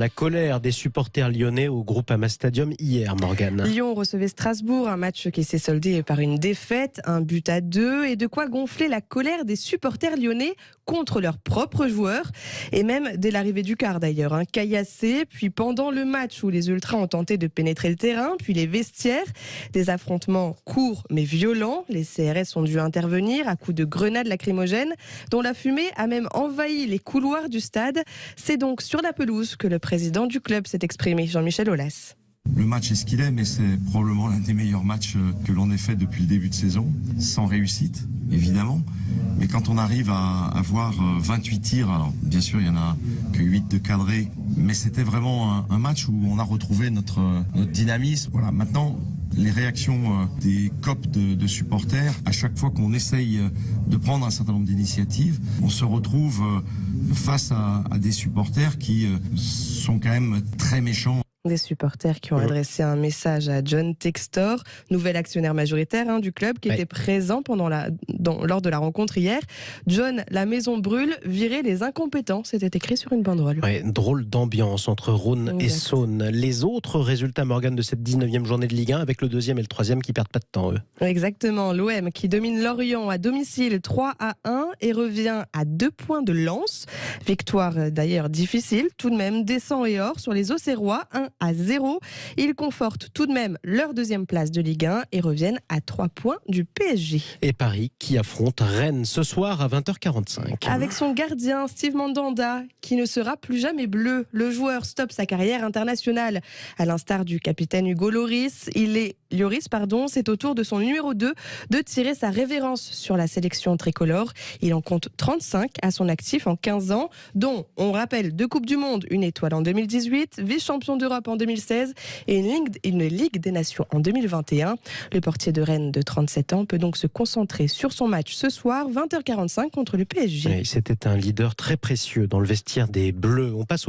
La colère des supporters lyonnais au Groupama Stadium hier, Morgane. Lyon recevait Strasbourg, un match qui s'est soldé par une défaite, 1-2, et de quoi gonfler la colère des supporters lyonnais contre leurs propres joueurs, et même dès l'arrivée du quart d'ailleurs. Caillassé, puis pendant le match où les ultras ont tenté de pénétrer le terrain, puis les vestiaires, des affrontements courts mais violents. Les CRS ont dû intervenir à coups de grenades lacrymogènes, dont la fumée a même envahi les couloirs du stade. C'est donc sur la pelouse que le président du club s'est exprimé, Jean-Michel Aulas. Le match est ce qu'il est, mais c'est probablement l'un des meilleurs matchs que l'on ait fait depuis le début de saison, sans réussite, évidemment. Mais quand on arrive à avoir 28 tirs, alors bien sûr il n'y en a que 8 de cadrés, mais c'était vraiment un match où on a retrouvé notre dynamisme. Voilà, maintenant, les réactions des COP de supporters, à chaque fois qu'on essaye de prendre un certain nombre d'initiatives, on se retrouve face à des supporters qui sont quand même très méchants. Des supporters qui ont adressé un message à John Textor, nouvel actionnaire majoritaire du club, qui était présent lors de la rencontre hier. John, la maison brûle, virez les incompétents, c'était écrit sur une banderole. Ouais, drôle d'ambiance entre Rhône et Saône. Les autres résultats, Morgane, de cette 19e journée de Ligue 1, avec le 2e et le 3e qui perdent pas de temps, eux. Exactement, l'OM qui domine Lorient à domicile 3-1 et revient à 2 points de Lens. Victoire d'ailleurs difficile, tout de même, descend et hors sur les Auxerrois, 1-0. Ils confortent tout de même leur 2e place de Ligue 1 et reviennent à 3 points du PSG. Et Paris qui affronte Rennes ce soir à 20h45. Avec son gardien Steve Mandanda qui ne sera plus jamais bleu. Le joueur stoppe sa carrière internationale. À l'instar du capitaine Hugo Lloris, c'est au tour de son numéro 2 de tirer sa révérence sur la sélection tricolore. Il en compte 35 à son actif en 15 ans, dont, on rappelle, 2 Coupes du Monde, une étoile en 2018, vice-champion d'Europe en 2016 et une Ligue des Nations en 2021. Le portier de Rennes de 37 ans peut donc se concentrer sur son match ce soir, 20h45 contre le PSG. C'était un leader très précieux dans le vestiaire des Bleus. On passe au